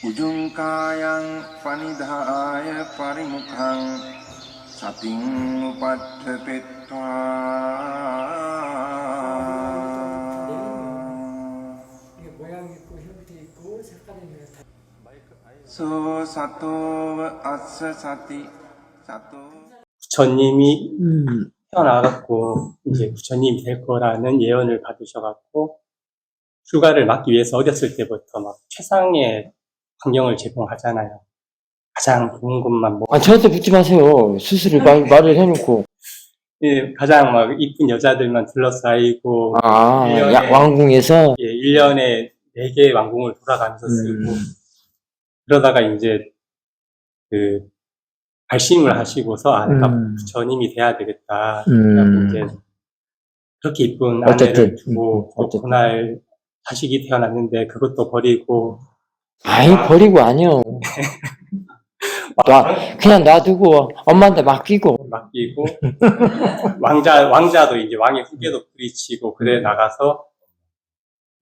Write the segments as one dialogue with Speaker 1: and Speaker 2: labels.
Speaker 1: Ujungkayang panidhaya parimukhang sating upadhepetva
Speaker 2: 모양이 있고 형태 있고 색깔이 있는 다.
Speaker 1: so sato assa sati sato
Speaker 3: 부처님이 태어나갖고 이제 부처님이 될 거라는 예언을 받으셔갖고 휴가를 막기 위해서 어렸을 때부터 막 최상의 환경을 제공하잖아요. 가장 좋은 곳만
Speaker 4: 아, 저한테 묻지 마세요. 스스로 말을 해놓고.
Speaker 3: 예, 가장 막 이쁜 여자들만 둘러싸이고
Speaker 4: 아,
Speaker 3: 1년에,
Speaker 4: 왕궁에서?
Speaker 3: 예, 1년에 4개의 왕궁을 돌아가면서 쓰고 그러다가 이제 그 발심을 하시고서 내가 부처님이 돼야 되겠다. 그래서 이제 그렇게 이쁜 아내를 두고 또 그날 자식이 태어났는데 그것도 버리고
Speaker 4: 버리고 아니요. 그냥 놔두고 엄마한테 맡기고.
Speaker 3: 왕자도 이제 왕의 후계도 부리치고 그래 나가서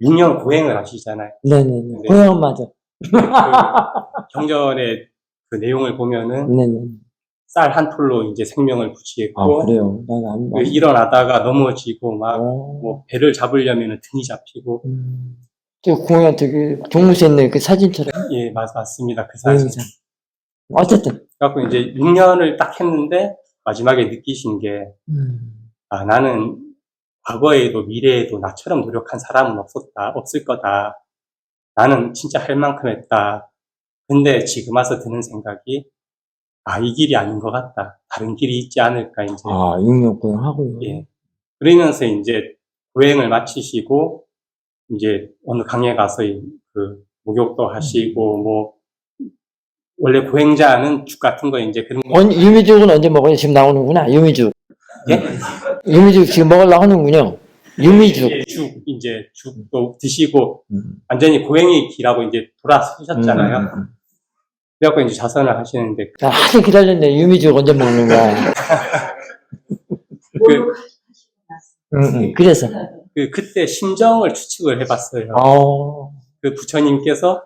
Speaker 3: 6년 고행을 하시잖아요.
Speaker 4: 네네네. 고향 맞아.
Speaker 3: 그 경전의 그 내용을 보면은
Speaker 4: 네네.
Speaker 3: 쌀 한 풀로 이제 생명을 부지했고
Speaker 4: 그래요. 난 안.
Speaker 3: 일어나다가 넘어지고 막 뭐 배를 잡으려면은 등이 잡히고
Speaker 4: 저 공연 되게 동물세 있는 그 사진처럼.
Speaker 3: 예 맞습니다 그 사진.
Speaker 4: 어쨌든.
Speaker 3: 그래갖고 이제 6년을 딱 했는데 마지막에 느끼신 게 나는 과거에도 미래에도 나처럼 노력한 사람은 없을 거다. 나는 진짜 할 만큼 했다. 근데 지금 와서 드는 생각이 이 길이 아닌 것 같다. 다른 길이 있지 않을까 이제.
Speaker 4: 6년 고행하고요.
Speaker 3: 예. 그러면서 이제 고행을 마치시고 이제 어느 강에 가서 그 목욕도 하시고 뭐 원래 고행자는 죽 같은 거 이제 그런 거.
Speaker 4: 유미죽은 언제 먹어요? 지금 나오는구나. 유미죽.
Speaker 3: 예?
Speaker 4: 유미죽 지금 먹으려고 하는군요. 유미죽.
Speaker 3: 예, 죽도 드시고 완전히 고행의 길하고 이제 돌아서셨잖아요. 그래갖고 이제 자선을 하시는데.
Speaker 4: 하도 기다렸네. 유미죽 언제 먹는 거야. 그래서.
Speaker 3: 그때 심정을 추측을 해봤어요. 그 부처님께서,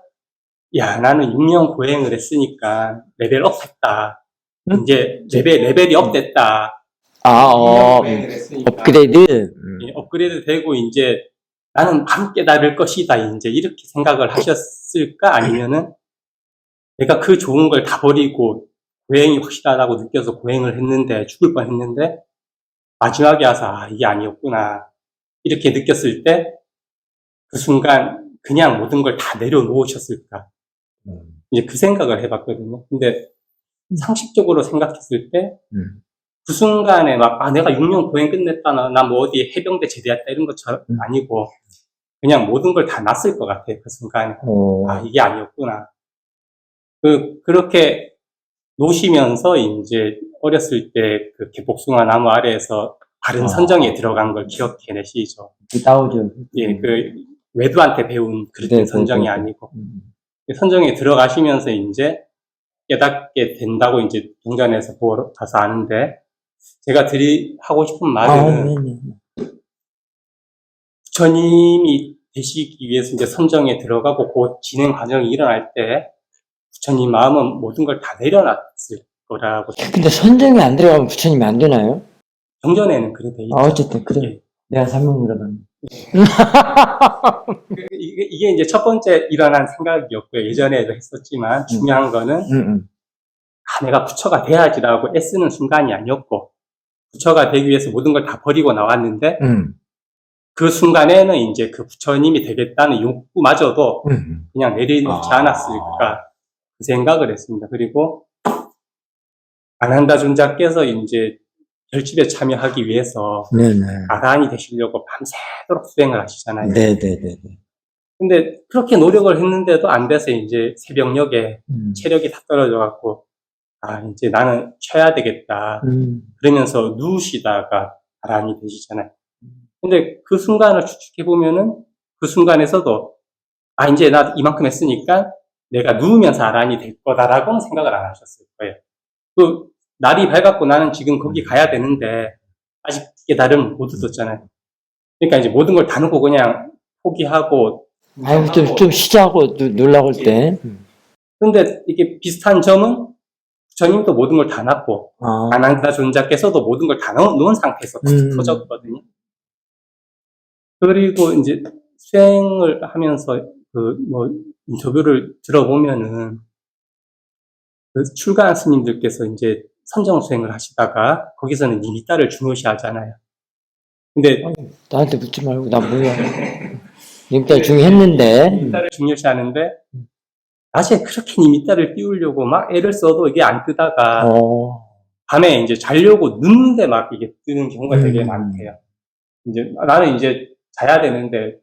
Speaker 3: 나는 6년 고행을 했으니까 레벨업 했다. 이제 레벨이 업 됐다.
Speaker 4: 업그레이드?
Speaker 3: 예, 업그레이드 되고 이제 나는 밤 깨달을 것이다. 이제 이렇게 생각을 하셨을까? 아니면은 내가 그 좋은 걸 다 버리고 고행이 확실하다고 느껴서 고행을 했는데 죽을 뻔 했는데 마지막에 와서 이게 아니었구나. 이렇게 느꼈을 때 그 순간 그냥 모든 걸 다 내려놓으셨을까? 이제 그 생각을 해봤거든요. 근데 상식적으로 생각했을 때 그 순간에 내가 6년 고행 끝냈다, 나 뭐 어디 해병대 제대했다 이런 것처럼 아니고 그냥 모든 걸 다 놨을 것 같아요. 그 순간에. 이게 아니었구나. 그렇게 놓으시면서 이제 어렸을 때 그 개복숭아 나무 아래에서 바른 선정에 들어간 걸 기억해내시죠.
Speaker 4: 나오죠.
Speaker 3: 예, 그 외두한테 배운 그런 선정이 아니고 선정에 들어가시면서 이제 깨닫게 된다고 이제 경전에서 봐서 아는데 제가 하고 싶은 말은 부처님이 되시기 위해서 이제 선정에 들어가고 그 진행 과정이 일어날 때 부처님 마음은 모든 걸 다 내려놨을 거라고.
Speaker 4: 근데 선정이 안 들어가면 부처님이 안 되나요?
Speaker 3: 경전에는 그래 돼 있죠.
Speaker 4: 어쨌든 그래.
Speaker 3: 예.
Speaker 4: 내가 잘못 물어봤네.
Speaker 3: 이게 이제 첫 번째 일어난 생각이었고요. 예전에도 했었지만 중요한 거는 내가 부처가 돼야지라고 애쓰는 순간이 아니었고 부처가 되기 위해서 모든 걸 다 버리고 나왔는데 그 순간에는 이제 그 부처님이 되겠다는 욕구마저도 그냥 내려놓지 않았을까 그 생각을 했습니다. 그리고 아난다 존자께서 이제 결집에 참여하기 위해서 아라한이 되시려고 밤새도록 수행을 하시잖아요.
Speaker 4: 네네네.
Speaker 3: 근데 그렇게 노력을 했는데도 안 돼서 이제 새벽녘에 체력이 다 떨어져 갖고 이제 나는 쉬어야 되겠다. 그러면서 누우시다가 아라한이 되시잖아요. 근데 그 순간을 추측해 보면은 그 순간에서도 이제 나 이만큼 했으니까 내가 누우면서 아라한이 될 거다라고는 생각을 안 하셨을 거예요. 날이 밝았고 나는 지금 거기 가야 되는데 아직 깨달음 못 얻었잖아요. 그러니까 이제 모든 걸 다 놓고 그냥 포기하고
Speaker 4: 좀 쉬자고 놀라고 할 때.
Speaker 3: 근데 이게 비슷한 점은 부처님도 모든 걸 다 놨고,
Speaker 4: 아,
Speaker 3: 아난다 존자께서도 모든 걸 다 놓은 상태에서 터졌거든요. 그리고 이제 수행을 하면서 인터뷰를 들어보면은 그 출가한 스님들께서 이제 선정 수행을 하시다가 거기서는 니미따를 중요시 하잖아요. 근데
Speaker 4: 나한테 묻지 말고, 나 뭐야. 일단 중요했는데.
Speaker 3: 니미따를 중요시 하는데 낮에 그렇게 니미따를 띄우려고 막 애를 써도 이게 안 뜨다가 밤에 이제 자려고 눕는데 막 이게 뜨는 경우가 되게 많대요. 이제 나는 이제 자야 되는데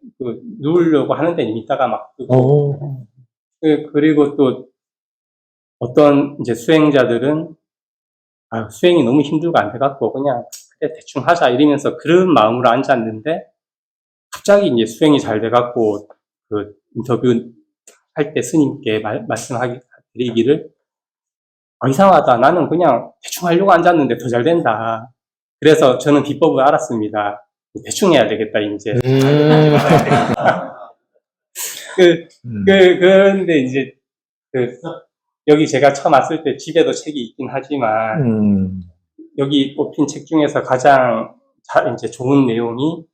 Speaker 3: 누우려고 하는데 니미따가 막 뜨고 그리고 또 어떤 이제 수행자들은 수행이 너무 힘들고 안 돼갖고 그냥 그래 대충 하자 이러면서 그런 마음으로 앉았는데 갑자기 이제 수행이 잘 돼갖고 그 인터뷰 할 때 스님께 말씀드리기를 이상하다. 나는 그냥 대충 하려고 앉았는데 더 잘 된다. 그래서 저는 비법을 알았습니다. 대충 해야 되겠다 이제. 그런데 이제 여기 제가 처음 왔을 때 집에도 책이 있긴 하지만 여기 뽑힌 책 중에서 가장 이제 좋은 내용이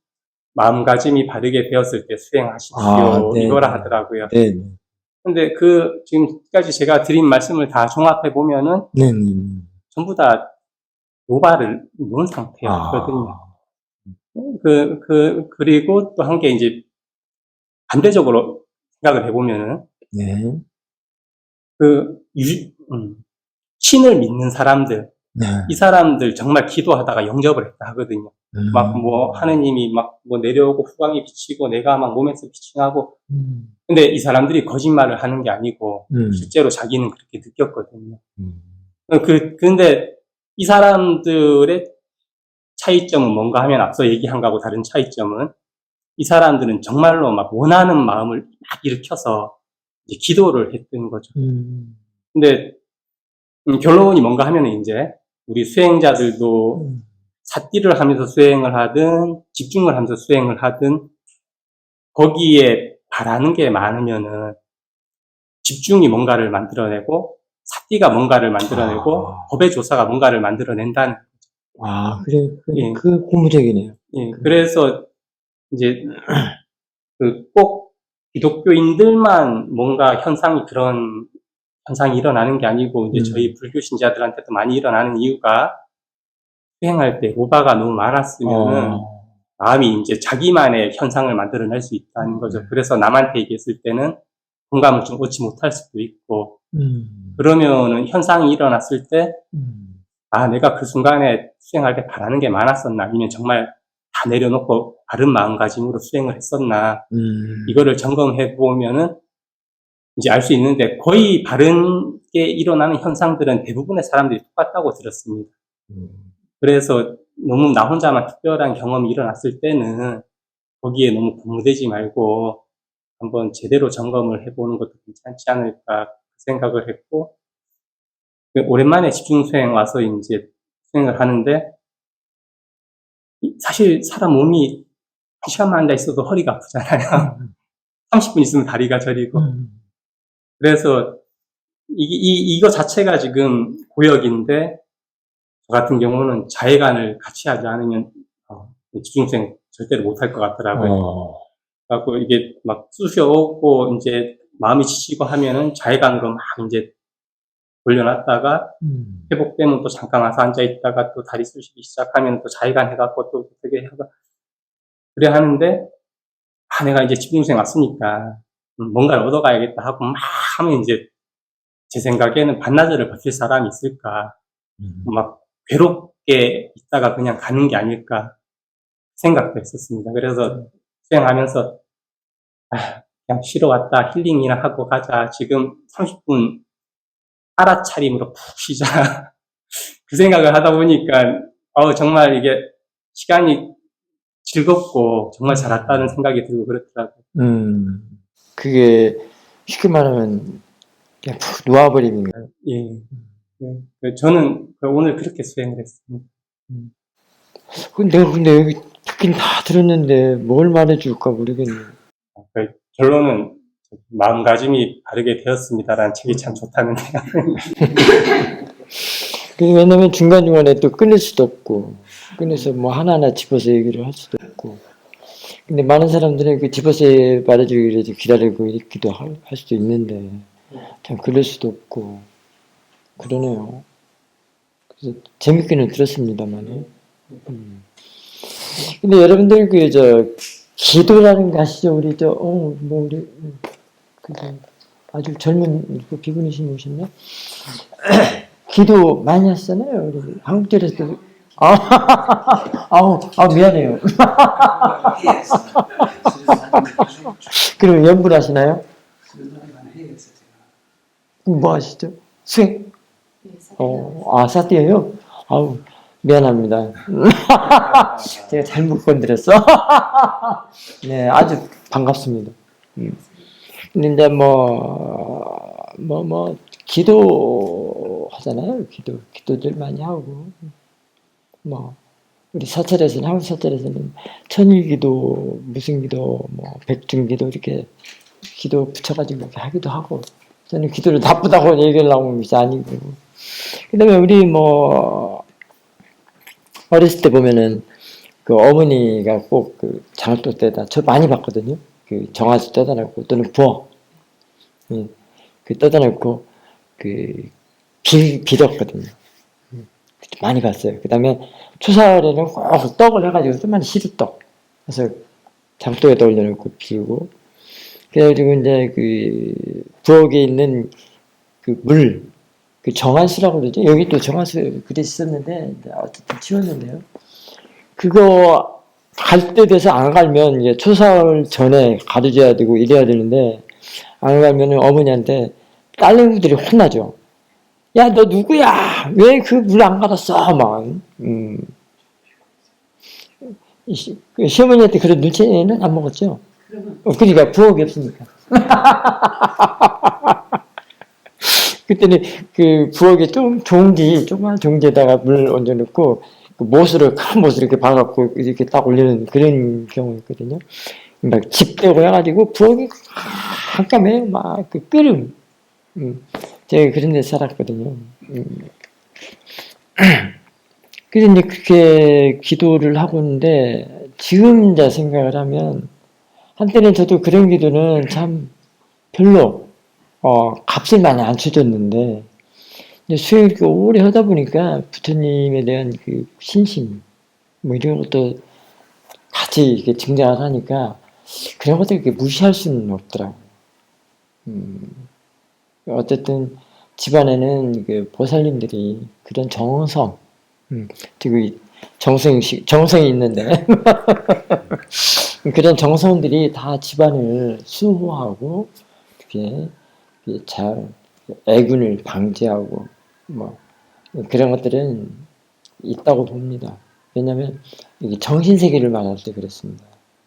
Speaker 3: 마음가짐이 바르게 되었을 때 수행하십시오.
Speaker 4: 네.
Speaker 3: 이거라 하더라고요.
Speaker 4: 네.
Speaker 3: 근데 지금까지 제가 드린 말씀을 다 종합해 보면은
Speaker 4: 네.
Speaker 3: 전부 다 노바를 놓은 상태였거든요. 그리고 또 한 게 이제 반대적으로 생각을 해보면은
Speaker 4: 네.
Speaker 3: 신을 믿는 사람들,
Speaker 4: 네.
Speaker 3: 이 사람들 정말 기도하다가 영접을 했다 하거든요. 막 하느님이 막 내려오고 후광이 비치고 내가 막 몸에서 비치하고 근데 이 사람들이 거짓말을 하는 게 아니고 실제로 자기는 그렇게 느꼈거든요. 근데 이 사람들의 차이점은 뭔가 하면 앞서 얘기한 거하고 다른 차이점은 이 사람들은 정말로 막 원하는 마음을 막 일으켜서 이제 기도를 했던 거죠. 근데 결론이 뭔가 하면은 이제 우리 수행자들도 삿띠를 하면서 수행을 하든 집중을 하면서 수행을 하든 거기에 바라는 게 많으면은 집중이 뭔가를 만들어내고 삿띠가 뭔가를 만들어내고 법의 조사가 뭔가를 만들어낸다는
Speaker 4: 그래.
Speaker 3: 예.
Speaker 4: 그 고무적이네요.
Speaker 3: 예, 그래서 이제 꼭 기독교인들만 뭔가 그런 현상이 일어나는 게 아니고 이제 저희 불교 신자들한테도 많이 일어나는 이유가 수행할 때 오바가 너무 많았으면은 마음이 이제 자기만의 현상을 만들어낼 수 있다는 거죠. 그래서 남한테 얘기했을 때는 공감을 좀 얻지 못할 수도 있고 그러면은 현상이 일어났을 때 내가 그 순간에 수행할 때 바라는 게 많았었나 아니면 정말 다 내려놓고 바른 마음가짐으로 수행을 했었나 이거를 점검해 보면은 이제 알 수 있는데 거의 바른 게 일어나는 현상들은 대부분의 사람들이 똑같다고 들었습니다. 그래서 너무 나 혼자만 특별한 경험이 일어났을 때는 거기에 너무 고무되지 말고 한번 제대로 점검을 해보는 것도 괜찮지 않을까 생각을 했고 오랜만에 집중수행 와서 이제 수행을 하는데 사실 사람 몸이 1시간만 앉아 있어도 허리가 아프잖아요. 30분 있으면 다리가 저리고 그래서 이거 자체가 지금 고역인데 저 같은 경우는 자해관을 같이 하지 않으면 집중수행 절대로 못할 것 같더라고요. 그래갖고 이게 막 쑤셔오고 이제 마음이 지치고 하면은 자해관으로 막 이제 돌려놨다가 회복되면 또 잠깐 와서 앉아있다가 또 다리 쑤시기 시작하면 또 자해관 해갖고 또 되게 하고 그래 하는데 내가 이제 집중수행 왔으니까 뭔가를 얻어가야겠다 하고 막 하면 이제 제 생각에는 반나절을 버틸 사람이 있을까 막 괴롭게 있다가 그냥 가는 게 아닐까 생각도 했었습니다. 그래서 수행하면서 그냥 쉬러 왔다 힐링이나 하고 가자. 지금 30분 알아차림으로 푹 쉬자. 그 생각을 하다 보니까 정말 이게 시간이 즐겁고 정말 잘 왔다는 생각이 들고 그렇더라고요.
Speaker 4: 그게 쉽게 말하면 그냥 푹 놓아버리는 거예요.
Speaker 3: 예. 저는 오늘 그렇게 수행을 했습니다.
Speaker 4: 근데 여기 듣긴 다 들었는데 뭘 말해줄까 모르겠네.
Speaker 3: 결론은 마음가짐이 바르게 되었습니다라는 책이 참 좋다는데요.
Speaker 4: 왜냐면 중간중간에 또 끊을 수도 없고, 끊어서 뭐 하나하나 집어서 얘기를 할 수도 없고. 근데 많은 사람들은 그 집어서 말해주기를 기다리고 있기도 할 수도 있는데, 참 그럴 수도 없고, 그러네요. 그래서 재밌게는 들었습니다만. 근데 여러분들 기도라는 거 아시죠? 우리 우리 아주 젊은 비구니신 오셨네. 기도 많이 하시잖아요. 우리 한국절에서도. 미안해요. 그럼 연불 하시나요? 뭐 하시죠? 수행? 사띠예요? 미안합니다. 제가 잘못 건드렸어. 네, 아주 반갑습니다. 근데 이제 기도 하잖아요. 기도들 많이 하고. 우리 사찰에서는, 한국 사찰에서는 천일기도, 무슨 기도, 백중기도 이렇게 기도 붙여가지고 이렇게 하기도 하고. 저는 기도를 나쁘다고 얘기하려고 하는 것이 아니고. 그 다음에 우리 어렸을 때 보면은 그 어머니가 꼭 그 장도 때다, 저 많이 봤거든요. 그 정화수 떠다 놓고, 또는 부엌. 그 떠다 놓고, 빌었거든요. 많이 봤어요. 그 다음에 추사월에는 꼭 떡을 해가지고 조그만 시루떡. 그래서 장독에다 올려놓고 빌고. 그래가지고 이제 부엌에 있는 물, 정화수라고 그러죠. 여기 또 정화수 글이 있었는데, 어쨌든 치웠는데요. 그거 갈 때 돼서 안 갈면 이제 초사월 전에 가르쳐야 되고 이래야 되는데, 안 가면은 어머니한테 딸내미들이 혼나죠. 야, 너 누구야? 왜 그 물 안 갈았어? 막. 시어머니한테 그런 눈치는 안 먹었죠. 그러니까 부엌이 없으니까. 그때는 그 부엌에 좀 조그만 종지에다가 물 얹어놓고 큰 못을 이렇게 박아갖고 이렇게 딱 올리는 그런 경우였거든요. 막 집대고 해가지고 부엌이 깜깜해요. 막 끓음. 제가 그런 데 살았거든요. 그래서 이제 그렇게 기도를 하고 있는데, 지금 이제 생각을 하면, 한때는 저도 그런 기도는 참 별로, 값을 많이 안 쳐줬는데, 이제 수행을 이렇게 오래 하다 보니까 부처님에 대한 신심, 이런 것도 같이 이렇게 증장을 하니까, 그런 것들 이렇게 무시할 수는 없더라고요. 어쨌든 집안에는 보살님들이 그런 정성, 정성이 있는데 그런 정성들이 다 집안을 수호하고 이렇게 잘 애군을 방지하고 그런 것들은 있다고 봅니다. 왜냐하면 정신세계를 말할 때 그렇습니다.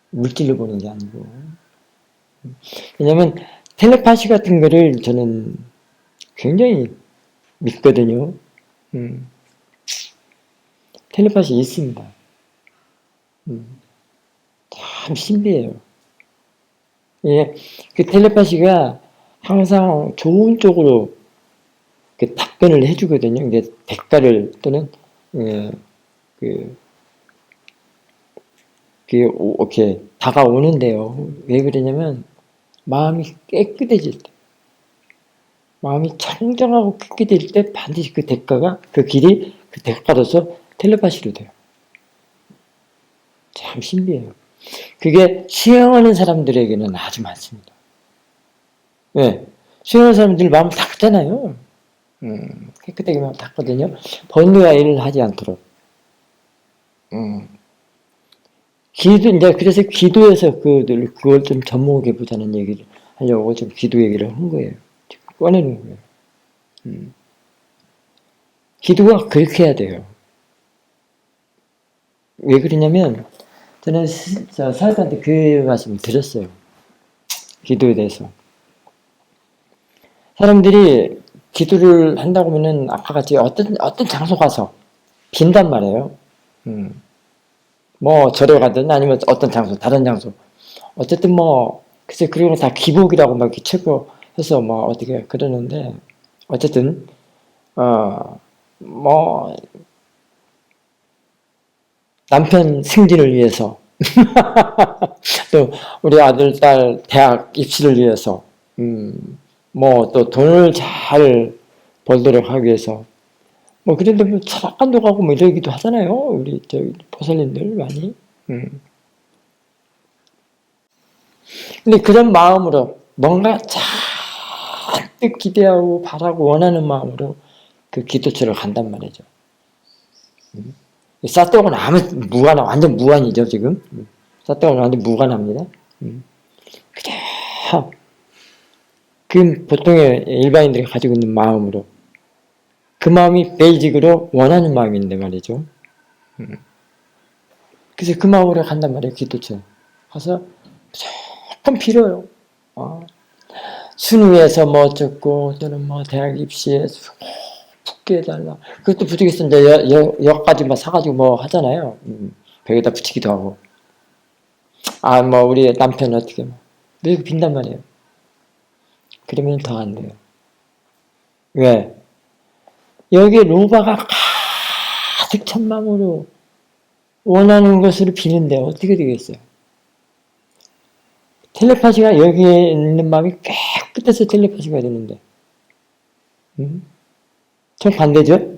Speaker 4: 물질로 보는 게 아니고. 왜냐하면 텔레파시 같은 거를 저는 굉장히 믿거든요. 텔레파시 있습니다. 참 신비해요. 예, 그 텔레파시가 항상 좋은 쪽으로 답변을 해주거든요. 이제 대가를 또는 이렇게 다가오는데요. 왜 그러냐면 마음이 깨끗해질 때, 마음이 청정하고 깨끗해질 때 반드시 그 대가가, 그 길이 그 대가로서 텔레파시로 돼요. 참 신비해요. 그게 수행하는 사람들에게는 아주 많습니다. 왜? 수행하는 사람들 마음을 닦잖아요. 깨끗하게 마음 닦거든요. 번뇌와 일을 하지 않도록. 그래서 기도에서 그걸 좀 접목해 보자는 얘기를 하려고 좀 기도 얘기를 한 거예요. 꺼내는 거예요. 기도가 그렇게 해야 돼요. 왜 그러냐면, 저는 사회자한테 그 말씀을 드렸어요. 기도에 대해서. 사람들이 기도를 한다고 하면은, 아까 같이 어떤 장소 가서 빈단 말이에요. 절에 가든 아니면 어떤 장소, 다른 장소. 어쨌든 그래서 그런 거 다 기복이라고 막 이렇게 체고해서 막 어떻게 그러는데, 어쨌든, 뭐, 남편 승진을 위해서, 또 우리 아들, 딸 대학 입시를 위해서, 뭐 또 돈을 잘 벌도록 하기 위해서, 뭐 그런데 뭐 철학관도 가고 뭐 이러기도 하잖아요. 우리 저기 보살님들 많이. 근데 그런 마음으로 뭔가 잔뜩 기대하고 바라고 원하는 마음으로 그 기도처를 간단 말이죠. 사또는 아무 완전 무관이죠 지금. 사또는 완전 무관합니다. 그냥 그 보통의 일반인들이 가지고 있는 마음으로, 그 마음이 베이직으로 원하는 마음인데 말이죠. 그래서 그 마음으로 간단 말이에요. 기도처 가서 조금 빌어요. 순위에서 뭐 어쩌고, 또는 뭐 대학 입시에 붙게 해달라. 그것도 부족해서 이제 여기까지 막 사가지고 뭐 하잖아요. 벽에다 붙이기도 하고. 뭐 우리 남편 어떻게 뭐 이렇게 빈단 말이에요. 그러면 더 안 돼요. 왜? 여기 로바가 가득 찬 마음으로 원하는 것으로 비는데 어떻게 되겠어요? 텔레파시가 여기에 있는 마음이 깨끗해서 텔레파시가 되는데, 좀 반대죠?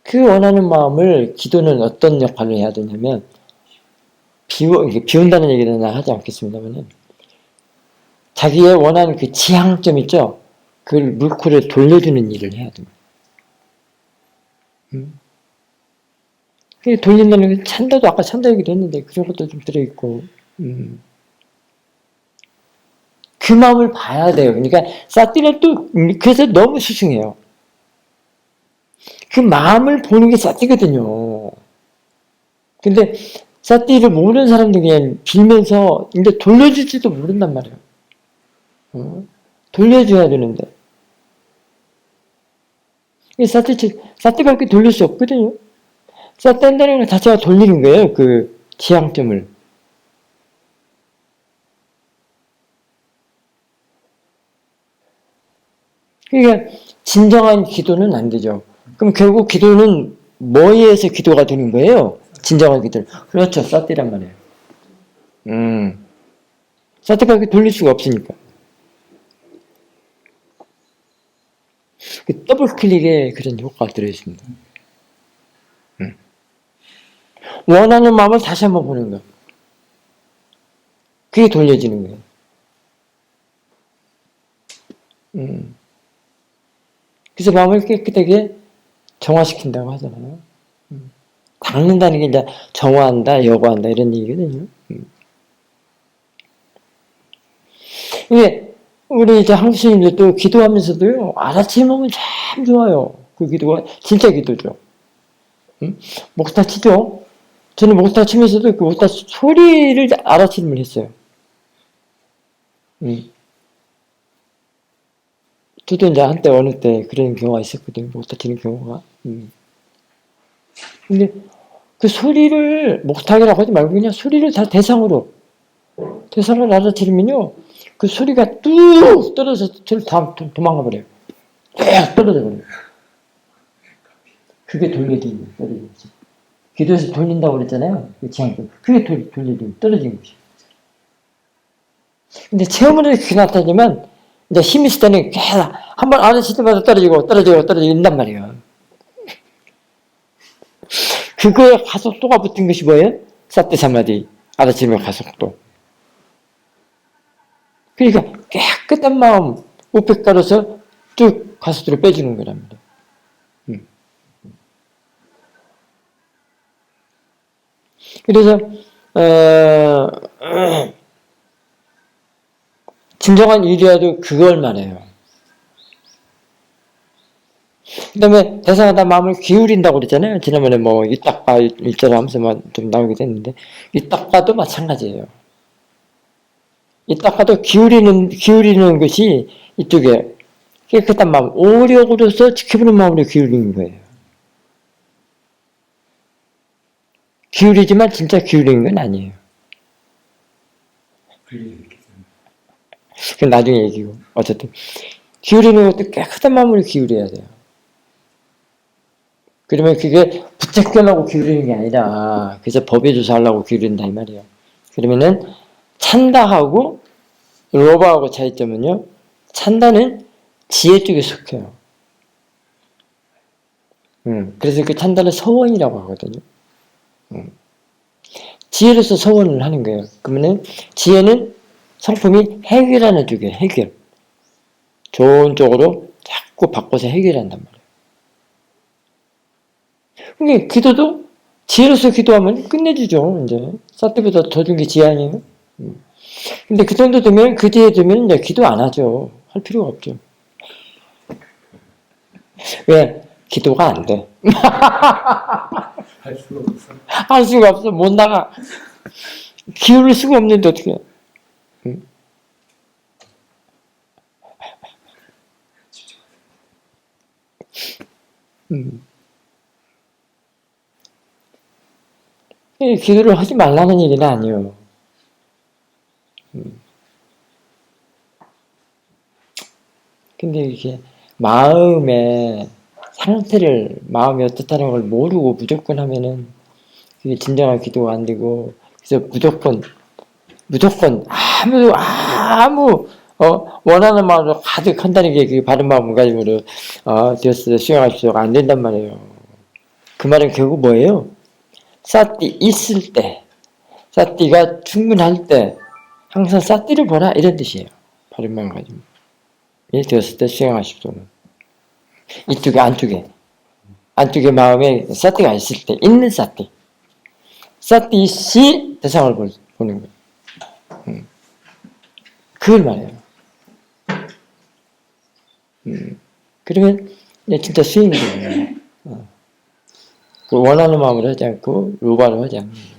Speaker 4: 그 원하는 마음을, 기도는 어떤 역할을 해야 되냐면, 비운다는 얘기는 하지 않겠습니다만, 자기의 원하는 그 지향점 있죠? 그걸 물꼬를 돌려주는 일을 해야 됩니다. 돌린다는 게 찬다도, 아까 찬다 얘기도 했는데 그런 것도 좀 들어있고, 그 마음을 봐야 돼요. 그러니까 사띠는 또 그래서 너무 수승해요. 그 마음을 보는 게 사띠거든요. 근데 사띠를 모르는 사람들이 그냥 빌면서 이제 돌려줄지도 모른단 말이에요. 돌려줘야 되는데. 사띠가 그렇게 돌릴 수 없거든요. 사띠 한다는 건 자체가 돌리는 거예요. 그 지향점을. 그러니까 진정한 기도는 안 되죠. 그럼 결국 기도는 뭐에 의해서 기도가 되는 거예요? 진정한 기도는. 그렇죠. 사띠란 말이에요. 사띠가 그렇게 돌릴 수가 없으니까. 그 더블 클릭에 그런 효과가 들어있습니다. 원하는 마음을 다시 한번 보는 거. 그게 돌려지는 거예요. 그래서 마음을 깨끗하게 정화시킨다고 하잖아요. 닦는다는 게 이제 정화한다, 여과한다 이런 얘기거든요. 이게 우리 이제 한국 스님들도 기도하면서도요, 알아채면 참 좋아요. 그 기도가 진짜 기도죠. 목타 치죠. 저는 목타 치면서도 그 목타 소리를 알아채림을 했어요. 저도 이제 한때 어느 때 그런 경우가 있었거든요. 목타 치는 경우가. 근데 그 소리를 목탁이라고 하지 말고 그냥 소리를 다 대상으로 알아채리면요, 그 소리가 뚝 떨어져서 저를 다 도망가 버려요. 쭉 떨어져 버려요. 그게 돌려지는 거예요. 기도에서 돌린다고 그랬잖아요. 그 지향점. 그게 돌려지는, 떨어지는 거죠. 근데 체험으로 그렇게 나타나지만, 이제 힘이 있을 때는 계속 한번 알아챌 때마다 떨어지고 인단 말이에요. 그거에 가속도가 붙은 것이 뭐예요? 사띠 사마디, 알아채면 가속도. 그러니까 깨끗한 마음, 우백 따라서 쭉 가속도를 빼주는 거랍니다. 그래서 진정한 일이라도 그걸 말해요. 그 다음에 대상하다 마음을 기울인다고 그랬잖아요. 지난번에 뭐 이따가 일자로 하면서 좀 나오기도 했는데, 이따가도 마찬가지예요. 이따가도 기울이는 것이 이쪽에 깨끗한 마음, 오력으로서 지켜보는 마음으로 기울이는 거예요. 기울이지만 진짜 기울이는 건 아니에요. 그건 나중에 얘기고. 어쨌든 기울이는 것도 깨끗한 마음으로 기울여야 돼요. 그러면 그게 붙잡으려고 기울이는 게 아니라 그래서 법에 조사하려고 기울인다 이 말이에요. 그러면은 찬다하고 로바하고 차이점은요. 찬다는 지혜 쪽에 속해요. 그래서 그 찬다는 서원이라고 하거든요. 지혜로서 서원을 하는 거예요. 그러면은 지혜는 성품이 해결하는 쪽이에요. 해결. 좋은 쪽으로 자꾸 바꿔서 해결한단 말이에요. 그러니까 기도도 지혜로서 기도하면 끝내주죠. 이제 사태보다 더 준 게 지혜 아니에요? 근데 그 정도 되면 그 뒤에 되면 이제 기도 안 하죠. 할 필요가 없죠. 왜? 기도가 안 돼.
Speaker 2: 할 수가 없어.
Speaker 4: 할 수가 없어. 못 나가. 기울일 수가 없는데 어떻게 해? 기도를 하지 말라는 얘기는 아니에요. 근데 이게 마음의 상태를, 마음이 어떻다는 걸 모르고 무조건 하면은 그게 진정한 기도가 안 되고, 그래서 무조건 아무 원하는 마음으로 가득 한다는 게 그게 바른 마음을 가지고는 되었어 수행하십시오가 안 된단 말이에요. 그 말은 결국 뭐예요? 사띠 있을 때, 사띠가 충분할 때 항상 사띠를 보라 이런 뜻이에요. 바른 마음을 가지고 되었을 때 수행하십시오는 이쪽에 안쪽에 마음에 사띠가 있을 때 있는 사띠시 대상을 보는 거예요. 그걸 말해요. 그러면 진짜 수행이 돼요. 원하는 마음으로 하지 않고 로바로 하지 않는 거예요.